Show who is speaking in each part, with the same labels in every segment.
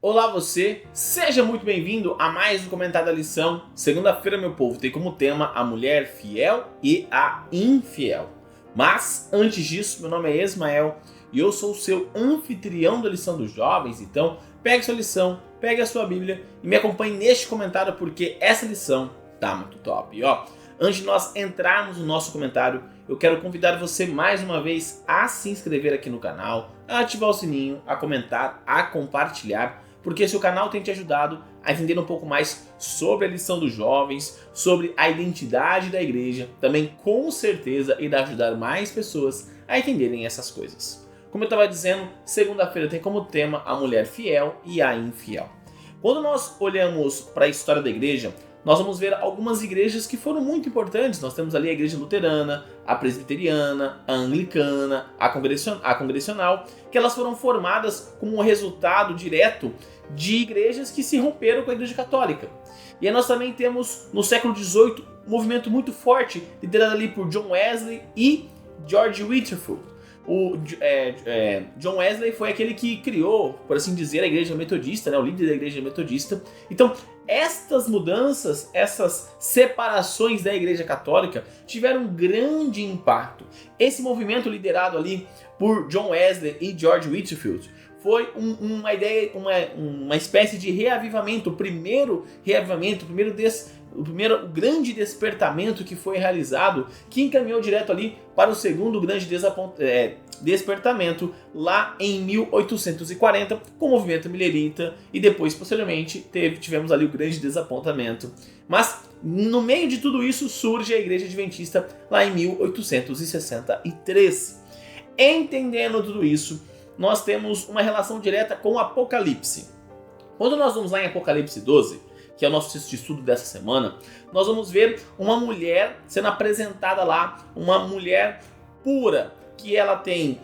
Speaker 1: Olá você, seja muito bem-vindo a mais um comentário da lição. Segunda-feira, meu povo, tem como tema a mulher fiel e a infiel. Mas, antes disso, meu nome é Ismael e eu sou o seu anfitrião da lição dos jovens. Então, pegue sua lição, pegue a sua Bíblia e me acompanhe neste comentário porque essa lição tá muito top. E antes de nós entrarmos no nosso comentário, eu quero convidar você mais uma vez a se inscrever aqui no canal, a ativar o sininho, a comentar, a compartilhar, porque esse canal tem te ajudado a entender um pouco mais sobre a lição dos jovens, sobre a identidade da igreja, também com certeza irá ajudar mais pessoas a entenderem essas coisas. Como eu estava dizendo, segunda-feira tem como tema a mulher fiel e a infiel. Quando nós olhamos para a história da igreja, nós vamos ver algumas igrejas que foram muito importantes. Nós temos ali a igreja luterana, a presbiteriana, a anglicana, a congregacional, que elas foram formadas como um resultado direto de igrejas que se romperam com a igreja católica. E aí nós também temos, no século XVIII, um movimento muito forte, liderado ali por John Wesley e George Whitefield. John Wesley foi aquele que criou, por assim dizer, a igreja metodista, né, o líder da igreja metodista. Então, estas mudanças, essas separações da igreja católica tiveram um grande impacto. Esse movimento liderado ali por John Wesley e George Whitefield foi uma ideia, uma espécie de reavivamento, o primeiro reavivamento, o grande despertamento que foi realizado, que encaminhou direto ali para o segundo grande despertamento lá em 1840 com o movimento millerita, e depois posteriormente tivemos ali o grande desapontamento. Mas no meio de tudo isso surge a Igreja Adventista lá em 1863. Entendendo tudo isso, nós temos uma relação direta com o Apocalipse. Quando nós vamos lá em Apocalipse 12, que é o nosso texto de estudo dessa semana, nós vamos ver uma mulher sendo apresentada lá, uma mulher pura, que ela tem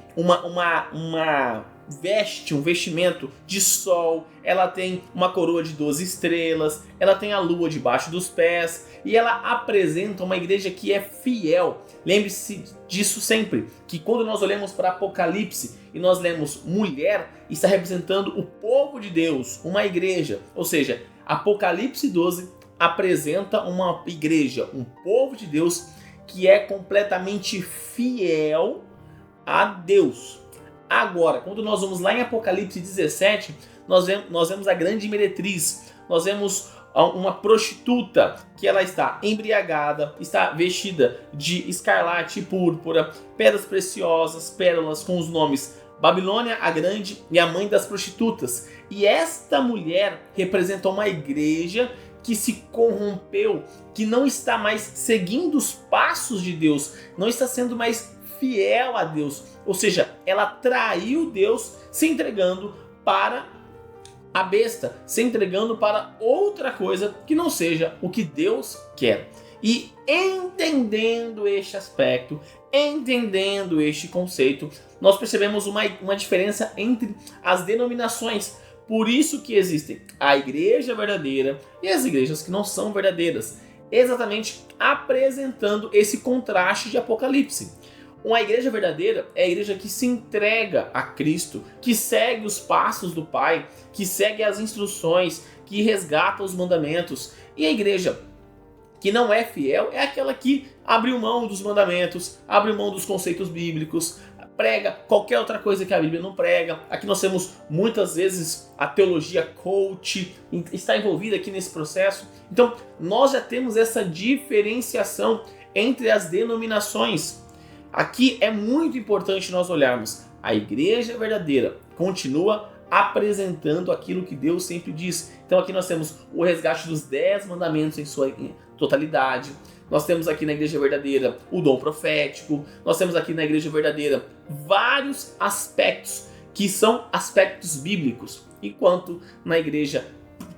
Speaker 1: um vestimento de sol, ela tem uma coroa de 12 estrelas, ela tem a lua debaixo dos pés, e ela apresenta uma igreja que é fiel. Lembre-se disso sempre, que quando nós olhamos para Apocalipse e nós lemos mulher, está representando o povo de Deus, uma igreja, ou seja, Apocalipse 12 apresenta uma igreja, um povo de Deus que é completamente fiel a Deus. Agora, quando nós vamos lá em Apocalipse 17, nós vemos a grande meretriz, nós vemos uma prostituta que ela está embriagada, está vestida de escarlate e púrpura, pedras preciosas, pérolas com os nomes Babilônia a Grande e a mãe das prostitutas. E esta mulher representa uma igreja que se corrompeu, que não está mais seguindo os passos de Deus, não está sendo mais fiel a Deus. Ou seja, ela traiu Deus se entregando para a besta, se entregando para outra coisa que não seja o que Deus quer. E entendendo este aspecto, entendendo este conceito, nós percebemos uma diferença entre as denominações. Por isso que existem a igreja verdadeira e as igrejas que não são verdadeiras, exatamente apresentando esse contraste de Apocalipse. Uma igreja verdadeira é a igreja que se entrega a Cristo, que segue os passos do Pai, que segue as instruções, que resgata os mandamentos. E a igreja que não é fiel é aquela que abriu mão dos mandamentos, abriu mão dos conceitos bíblicos, prega qualquer outra coisa que a Bíblia não prega. Aqui nós temos muitas vezes a teologia coach, está envolvida aqui nesse processo. Então nós já temos essa diferenciação entre as denominações. Aqui é muito importante nós olharmos. A igreja verdadeira continua apresentando aquilo que Deus sempre diz. Então aqui nós temos o resgate dos 10 mandamentos em sua totalidade. Nós temos aqui na igreja verdadeira o dom profético. Nós temos aqui na igreja verdadeira vários aspectos que são aspectos bíblicos. Enquanto na igreja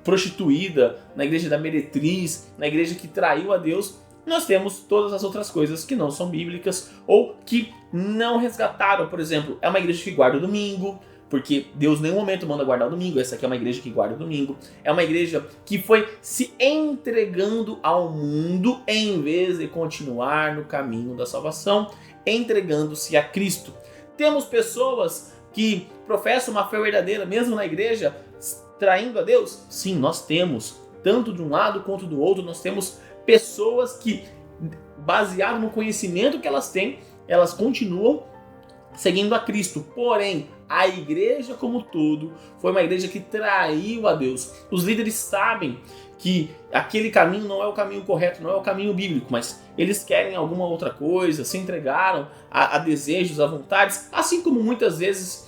Speaker 1: prostituída, na igreja da meretriz, na igreja que traiu a Deus, nós temos todas as outras coisas que não são bíblicas ou que não resgataram. Por exemplo, é uma igreja que guarda o domingo, porque Deus em nenhum momento manda guardar o domingo. Essa aqui é uma igreja que guarda o domingo. É uma igreja que foi se entregando ao mundo em vez de continuar no caminho da salvação, entregando-se a Cristo. Temos pessoas que professam uma fé verdadeira, mesmo na igreja, traindo a Deus? Sim, nós temos. Tanto de um lado quanto do outro, nós temos pessoas que, baseado no conhecimento que elas têm, elas continuam seguindo a Cristo. Porém, a igreja como um todo foi uma igreja que traiu a Deus. Os líderes sabem que aquele caminho não é o caminho correto, não é o caminho bíblico, mas eles querem alguma outra coisa, se entregaram a desejos, a vontades, assim como muitas vezes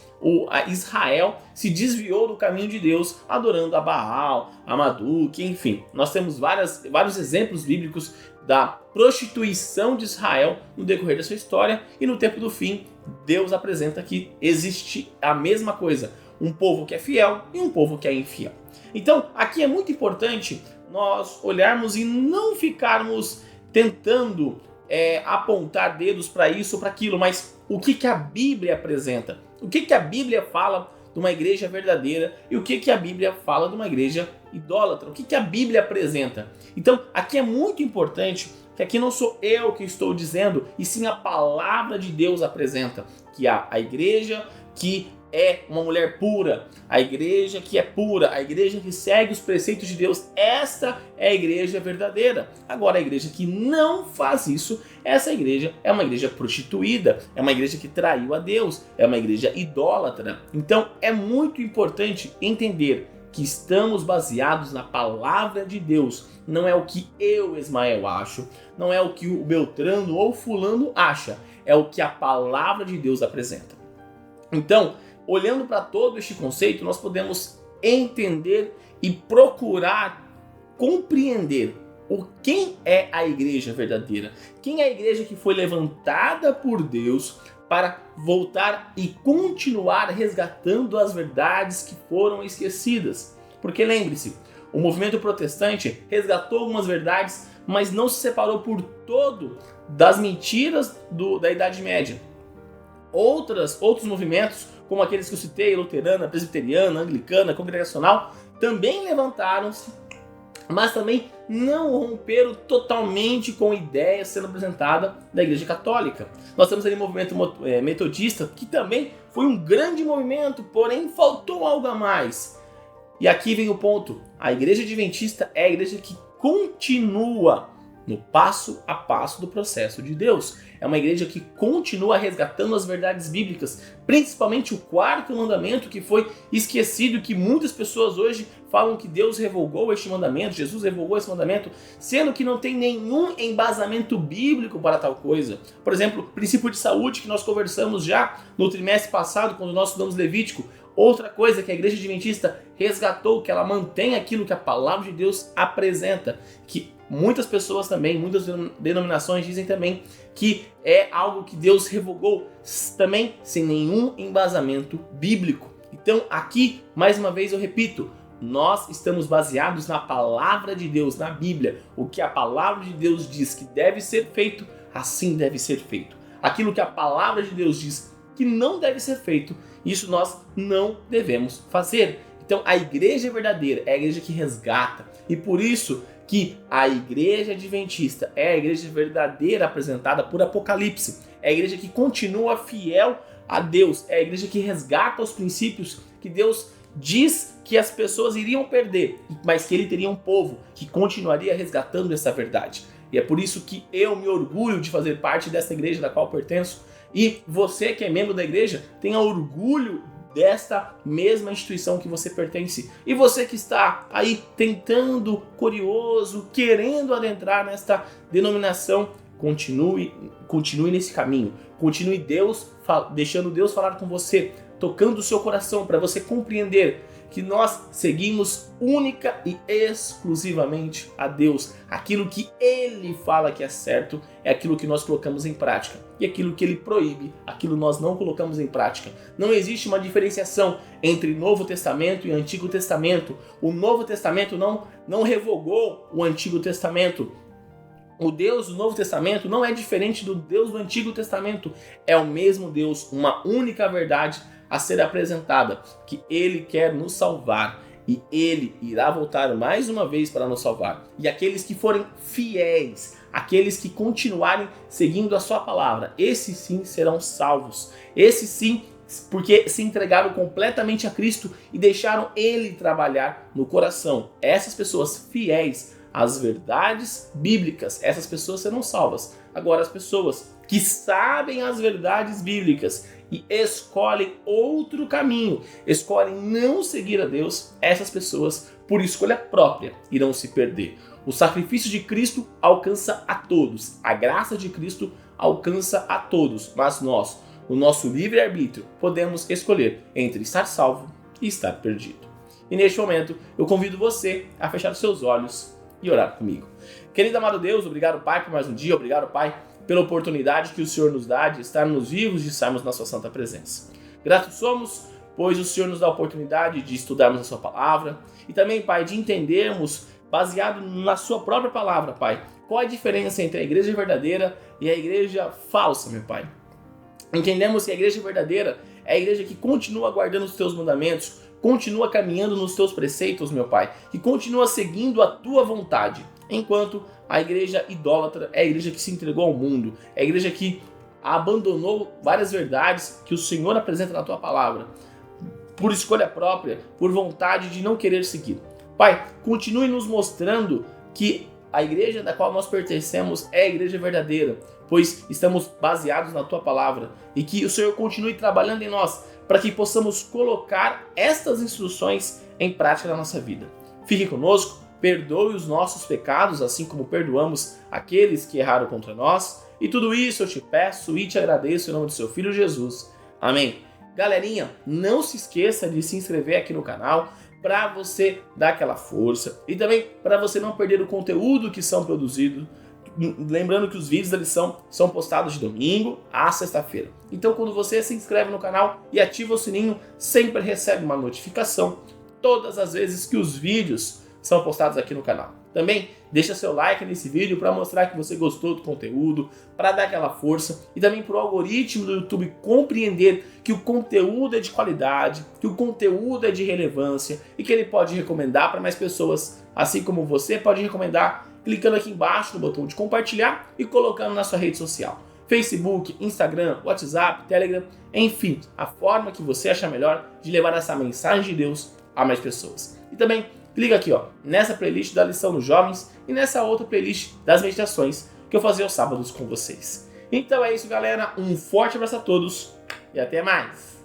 Speaker 1: Israel se desviou do caminho de Deus, adorando a Baal, a Marduk, enfim. Nós temos vários exemplos bíblicos da prostituição de Israel no decorrer da sua história, e no tempo do fim, Deus apresenta que existe a mesma coisa, um povo que é fiel e um povo que é infiel. Então, aqui é muito importante nós olharmos e não ficarmos tentando apontar dedos para isso ou para aquilo, mas o que a Bíblia apresenta, o que a Bíblia fala de uma igreja verdadeira e o que a Bíblia fala de uma igreja idólatra, o que a Bíblia apresenta. Então, aqui é muito importante que aqui não sou eu que estou dizendo, e sim a palavra de Deus apresenta, que a igreja que é uma mulher pura, a igreja que é pura, a igreja que segue os preceitos de Deus, esta é a igreja verdadeira. Agora, a igreja que não faz isso, essa igreja é uma igreja prostituída, é uma igreja que traiu a Deus, é uma igreja idólatra. Então, é muito importante entender que estamos baseados na palavra de Deus. Não é o que eu, Ismael, acho, não é o que o Beltrano ou fulano acha, é o que a palavra de Deus apresenta. Então, olhando para todo este conceito, nós podemos entender e procurar compreender quem é a igreja verdadeira, quem é a igreja que foi levantada por Deus para voltar e continuar resgatando as verdades que foram esquecidas. Porque lembre-se, o movimento protestante resgatou algumas verdades, mas não se separou por todo das mentiras da Idade Média. Outros movimentos, como aqueles que eu citei, luterana, presbiteriana, anglicana, congregacional, também levantaram-se, mas também não romperam totalmente com a ideia sendo apresentada da Igreja Católica. Nós temos ali o movimento metodista, que também foi um grande movimento, porém faltou algo a mais. E aqui vem o ponto, a Igreja Adventista é a igreja que continua no passo a passo do processo de Deus. É uma igreja que continua resgatando as verdades bíblicas, principalmente o quarto mandamento, que foi esquecido, que muitas pessoas hoje falam que Deus revogou este mandamento, Jesus revogou esse mandamento, sendo que não tem nenhum embasamento bíblico para tal coisa. Por exemplo, o princípio de saúde, que nós conversamos já no trimestre passado, quando nós estudamos Levítico. Outra coisa que a Igreja Adventista resgatou, que ela mantém aquilo que a palavra de Deus apresenta, que muitas pessoas também, muitas denominações dizem também que é algo que Deus revogou, também sem nenhum embasamento bíblico. Então aqui, mais uma vez eu repito, nós estamos baseados na palavra de Deus, na Bíblia. O que a palavra de Deus diz que deve ser feito, assim deve ser feito. Aquilo que a palavra de Deus diz que não deve ser feito, isso nós não devemos fazer. Então a igreja verdadeira é a igreja que resgata, e por isso que a igreja adventista é a igreja verdadeira apresentada por Apocalipse, é a igreja que continua fiel a Deus, é a igreja que resgata os princípios que Deus diz que as pessoas iriam perder, mas que ele teria um povo que continuaria resgatando essa verdade. E é por isso que eu me orgulho de fazer parte dessa igreja da qual pertenço, e você que é membro da igreja tenha orgulho desta mesma instituição que você pertence. E você que está aí tentando, curioso, querendo adentrar nesta denominação, continue nesse caminho. Continue deixando Deus falar com você, tocando o seu coração para você compreender que nós seguimos única e exclusivamente a Deus. Aquilo que Ele fala que é certo é aquilo que nós colocamos em prática. E aquilo que Ele proíbe, aquilo nós não colocamos em prática. Não existe uma diferenciação entre Novo Testamento e Antigo Testamento. O Novo Testamento não revogou o Antigo Testamento. O Deus do Novo Testamento não é diferente do Deus do Antigo Testamento. É o mesmo Deus, uma única verdade a ser apresentada, que Ele quer nos salvar e Ele irá voltar mais uma vez para nos salvar. E aqueles que forem fiéis, aqueles que continuarem seguindo a sua palavra, esses sim serão salvos, esses sim porque se entregaram completamente a Cristo e deixaram Ele trabalhar no coração. Essas pessoas fiéis às verdades bíblicas, essas pessoas serão salvas. Agora, as pessoas que sabem as verdades bíblicas e escolhem outro caminho, escolhem não seguir a Deus, essas pessoas, por escolha própria, irão se perder. O sacrifício de Cristo alcança a todos, a graça de Cristo alcança a todos, mas nós, o nosso livre-arbítrio, podemos escolher entre estar salvo e estar perdido. E neste momento, eu convido você a fechar os seus olhos e orar comigo. Querido amado Deus, obrigado, Pai, por mais um dia, obrigado, Pai, pela oportunidade que o Senhor nos dá de estarmos vivos, de estarmos na sua santa presença. Gratos somos, pois o Senhor nos dá a oportunidade de estudarmos a sua palavra e também, Pai, de entendermos, baseado na sua própria palavra, Pai, qual a diferença entre a igreja verdadeira e a igreja falsa, meu Pai. Entendemos que a igreja verdadeira é a igreja que continua guardando os teus mandamentos, continua caminhando nos teus preceitos, meu Pai, que continua seguindo a tua vontade, enquanto a igreja idólatra é a igreja que se entregou ao mundo, é a igreja que abandonou várias verdades que o Senhor apresenta na tua palavra, por escolha própria, por vontade de não querer seguir. Pai, continue nos mostrando que a igreja da qual nós pertencemos é a igreja verdadeira, pois estamos baseados na tua palavra, e que o Senhor continue trabalhando em nós para que possamos colocar estas instruções em prática na nossa vida. Fique conosco, perdoe os nossos pecados, assim como perdoamos aqueles que erraram contra nós, e tudo isso eu te peço e te agradeço em nome do seu Filho Jesus. Amém. Galerinha, não se esqueça de se inscrever aqui no canal, para você dar aquela força e também para você não perder o conteúdo que são produzidos. Lembrando que os vídeos da lição são postados de domingo a sexta-feira. Então, quando você se inscreve no canal e ativa o sininho, sempre recebe uma notificação todas as vezes que os vídeos são postados aqui no canal. Também deixa seu like nesse vídeo para mostrar que você gostou do conteúdo, para dar aquela força e também para o algoritmo do YouTube compreender que o conteúdo é de qualidade, que o conteúdo é de relevância e que ele pode recomendar para mais pessoas, assim como você pode recomendar clicando aqui embaixo no botão de compartilhar e colocando na sua rede social. Facebook, Instagram, WhatsApp, Telegram, enfim, a forma que você achar melhor de levar essa mensagem de Deus a mais pessoas. E também clica aqui, nessa playlist da lição dos jovens e nessa outra playlist das meditações que eu fazia aos sábados com vocês. Então é isso, galera. Um forte abraço a todos e até mais.